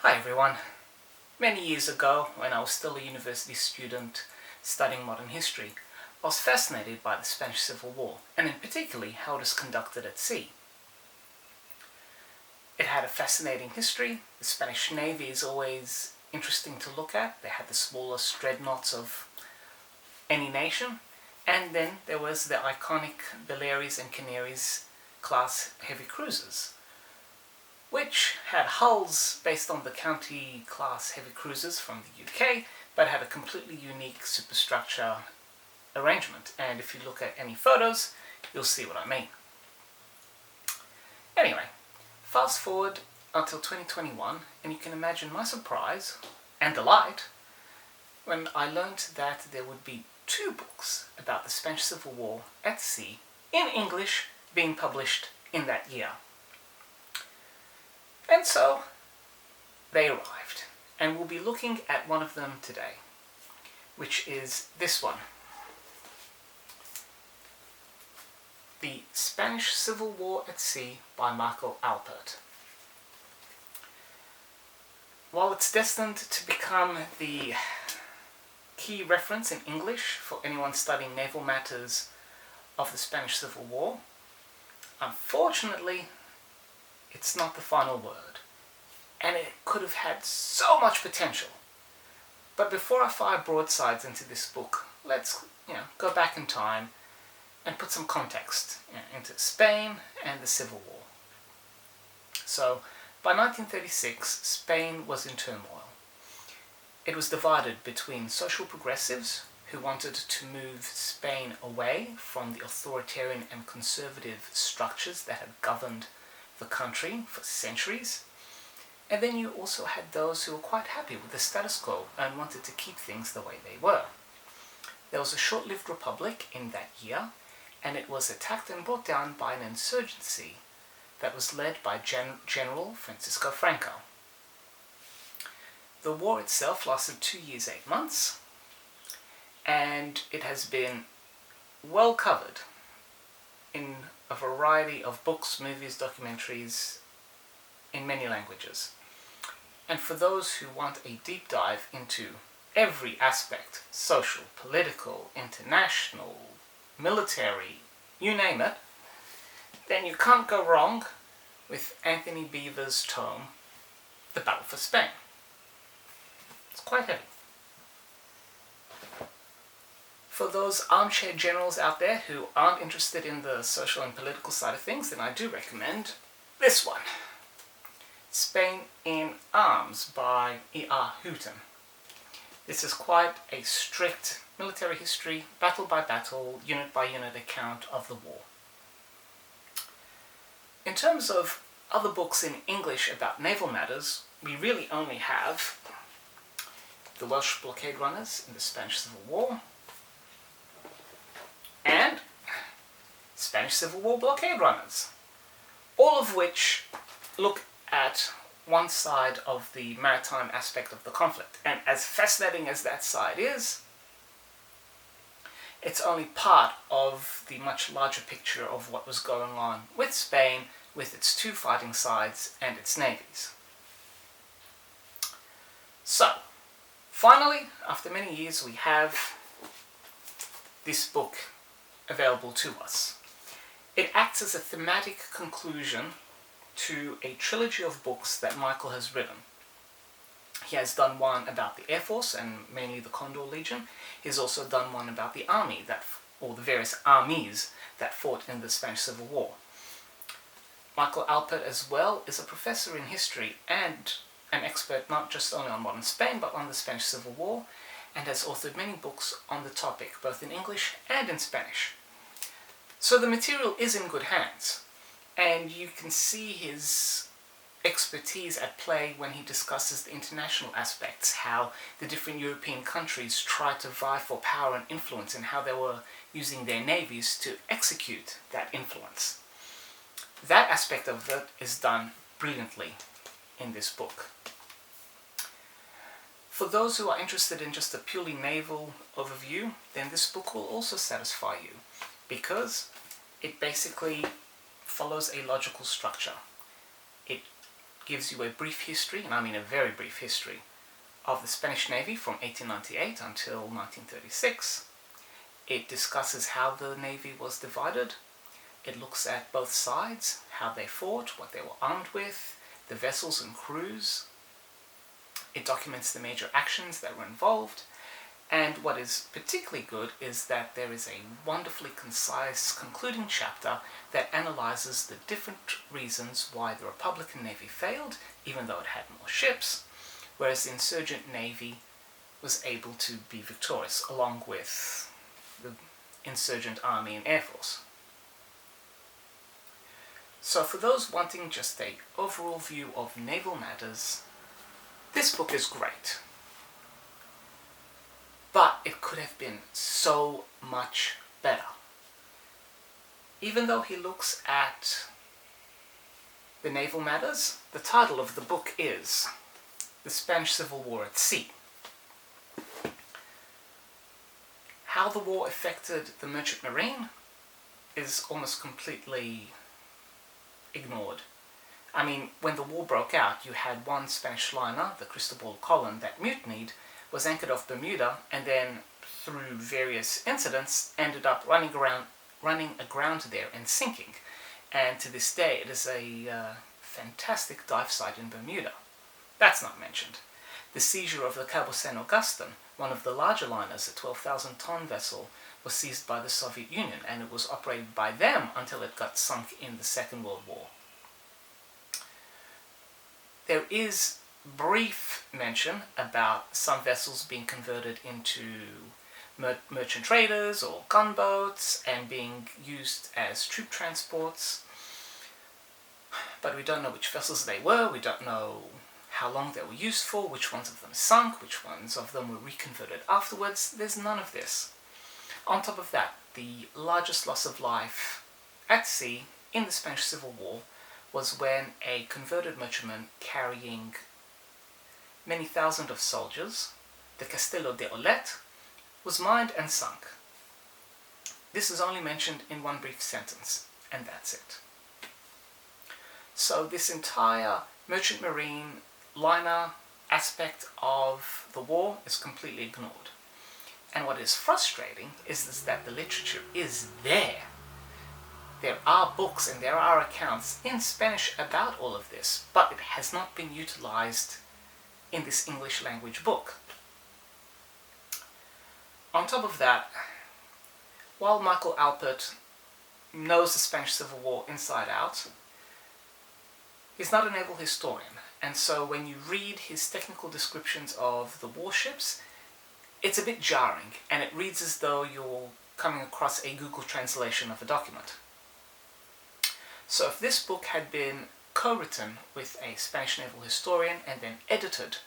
Hi everyone. Many years ago, when I was still a university student studying modern history, I was fascinated by the Spanish Civil War, and in particular how it was conducted at sea. It had a fascinating history. The Spanish Navy is always interesting to look at. They had the smallest dreadnoughts of any nation, and then there was the iconic Baleares and Canaries class heavy cruisers, which had hulls based on the county class heavy cruisers from the UK, but had a completely unique superstructure arrangement. And if you look at any photos, you'll see what I mean. Anyway, fast forward until 2021, and you can imagine my surprise and delight when I learned that there would be 2 books about the Spanish Civil War at sea in English being published in that year. And so they arrived, and we'll be looking at one of them today, which is this one. The Spanish Civil War at Sea by Michael Alpert. While it's destined to become the key reference in English for anyone studying naval matters of the Spanish Civil War, unfortunately, it's not the final word, and it could have had so much potential. But before I fire broadsides into this book, let's go back in time and put some context into Spain and the Civil War. So, by 1936, Spain was in turmoil. It was divided between social progressives who wanted to move Spain away from the authoritarian and conservative structures that had governed the country for centuries, and then you also had those who were quite happy with the status quo and wanted to keep things the way they were. There was a short-lived republic in that year, and it was attacked and brought down by an insurgency that was led by General Francisco Franco. The war itself lasted 2 years, 8 months, and it has been well covered in a variety of books, movies, documentaries, in many languages. And for those who want a deep dive into every aspect, social, political, international, military, you name it, then you can't go wrong with Anthony Beevor's tome, The Battle for Spain. It's quite heavy. For those armchair generals out there who aren't interested in the social and political side of things, then I do recommend this one, Spain in Arms by E.R. Houghton. This is quite a strict military history, battle by battle, unit by unit account of the war. In terms of other books in English about naval matters, we really only have The Welsh Blockade Runners in the Spanish Civil War, and Spanish Civil War Blockade Runners, all of which look at one side of the maritime aspect of the conflict. And as fascinating as that side is, it's only part of the much larger picture of what was going on with Spain, with its 2 fighting sides and its navies. So, finally, after many years, we have this book available to us. It acts as a thematic conclusion to a trilogy of books that Michael has written. He has done one about the Air Force, and mainly the Condor Legion. He's also done one about the Army, or the various armies that fought in the Spanish Civil War. Michael Alpert as well is a professor in history and an expert not just only on modern Spain, but on the Spanish Civil War, and has authored many books on the topic, both in English and in Spanish. So the material is in good hands, and you can see his expertise at play when he discusses the international aspects, how the different European countries tried to vie for power and influence, and how they were using their navies to execute that influence. That aspect of it is done brilliantly in this book. For those who are interested in just a purely naval overview, then this book will also satisfy you, because it basically follows a logical structure. It gives you a brief history, and I mean a very brief history, of the Spanish Navy from 1898 until 1936. It discusses how the Navy was divided. It looks at both sides, how they fought, what they were armed with, the vessels and crews. It documents the major actions that were involved. And what is particularly good is that there is a wonderfully concise concluding chapter that analyzes the different reasons why the Republican Navy failed, even though it had more ships, whereas the insurgent Navy was able to be victorious, along with the insurgent Army and Air Force. So for those wanting just an overall view of naval matters, this book is great. But it could have been so much better. Even though he looks at the naval matters, the title of the book is The Spanish Civil War at Sea. How the war affected the merchant marine is almost completely ignored. I mean, when the war broke out, you had one Spanish liner, the Cristobal Colon, that mutinied, was anchored off Bermuda, and then through various incidents ended up running aground there and sinking. And to this day it is a fantastic dive site in Bermuda. That's not mentioned. The seizure of the Cabo San Agustin, one of the larger liners, a 12,000-ton vessel, was seized by the Soviet Union, and it was operated by them until it got sunk in the Second World War. There is brief mention about some vessels being converted into merchant traders or gunboats and being used as troop transports, but we don't know which vessels they were, we don't know how long they were used for, which ones of them sunk, which ones of them were reconverted afterwards. There's none of this. On top of that, the largest loss of life at sea in the Spanish Civil War was when a converted merchantman carrying many thousand of soldiers, the Castelo de Olet, was mined and sunk. This is only mentioned in one brief sentence, and that's it. So this entire merchant marine liner aspect of the war is completely ignored. And what is frustrating is that the literature is there. There are books and there are accounts in Spanish about all of this, but it has not been utilized in this English language book. On top of that, while Michael Alpert knows the Spanish Civil War inside out, he's not a naval historian, and so when you read his technical descriptions of the warships, it's a bit jarring, and it reads as though you're coming across a Google translation of a document. So if this book had been co-written with a Spanish naval historian and then edited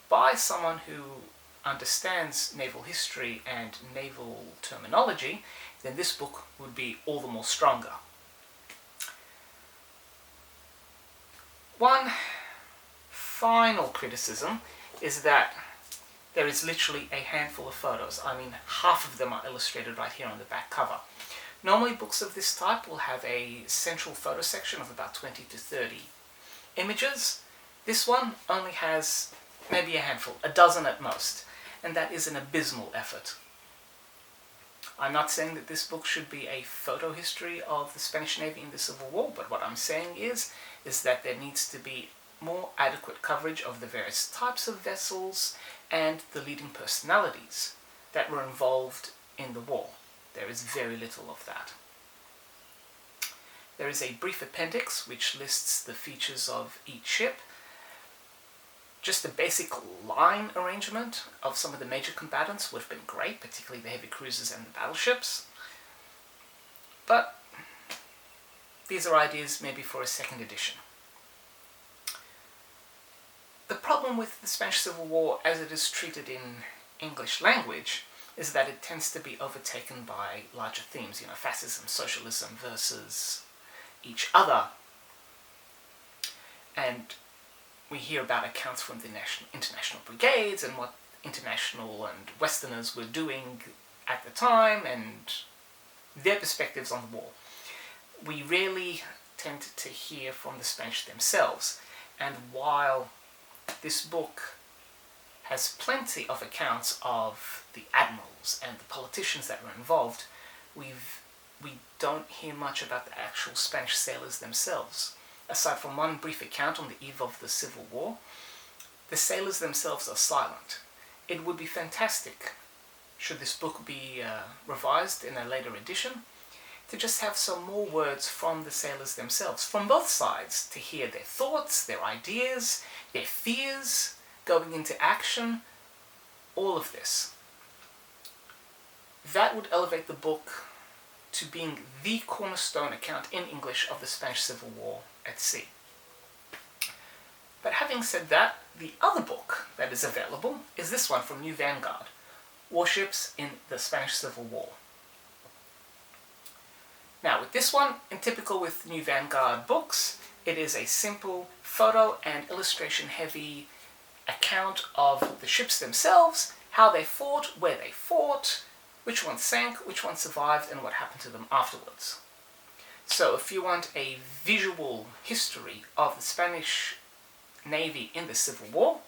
by someone who understands naval history and naval terminology, then this book would be all the more stronger. One final criticism is that there is literally a handful of photos. I mean, half of them are illustrated right here on the back cover. Normally books of this type will have a central photo section of about 20 to 30 images. This one only has maybe a handful, a dozen at most, and that is an abysmal effort. I'm not saying that this book should be a photo history of the Spanish Navy in the Civil War, but what I'm saying is that there needs to be more adequate coverage of the various types of vessels and the leading personalities that were involved in the war. There is very little of that. There is a brief appendix which lists the features of each ship, just a basic line arrangement of some of the major combatants would have been great, particularly the heavy cruisers and the battleships. But these are ideas maybe for a second edition. The problem with the Spanish Civil War as it is treated in English language is that it tends to be overtaken by larger themes, fascism, socialism versus each other. And we hear about accounts from the international brigades and what international and Westerners were doing at the time and their perspectives on the war. We rarely tend to hear from the Spanish themselves. And while this book has plenty of accounts of the admirals and the politicians that were involved, we don't hear much about the actual Spanish sailors themselves. Aside from one brief account on the eve of the Civil War, the sailors themselves are silent. It would be fantastic, should this book be revised in a later edition, to just have some more words from the sailors themselves, from both sides, to hear their thoughts, their ideas, their fears, going into action, all of this. That would elevate the book to being the cornerstone account in English of the Spanish Civil War at sea. But having said that, the other book that is available is this one from New Vanguard, Warships in the Spanish Civil War. Now, with this one, and typical with New Vanguard books, it is a simple photo and illustration heavy account of the ships themselves, how they fought, where they fought, which one sank, which one survived, and what happened to them afterwards. So if you want a visual history of the Spanish Navy in the Civil War,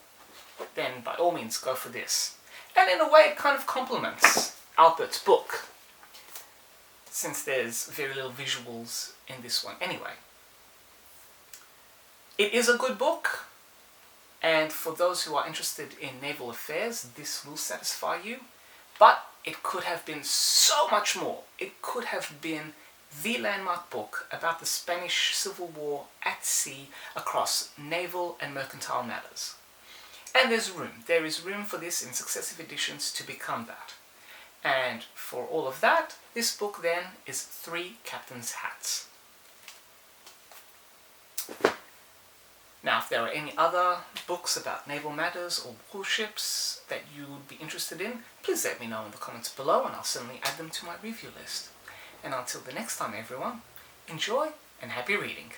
then by all means go for this. And in a way it kind of complements Alpert's book, since there's very little visuals in this one anyway. It is a good book, and for those who are interested in naval affairs, this will satisfy you, but it could have been so much more. It could have been the landmark book about the Spanish Civil War at sea across naval and mercantile matters. And there is room for this in successive editions to become that. And for all of that, this book then is 3 captains' hats. Now, if there are any other books about naval matters or warships that you would be interested in, please let me know in the comments below and I'll certainly add them to my review list. And until the next time everyone, enjoy and happy reading!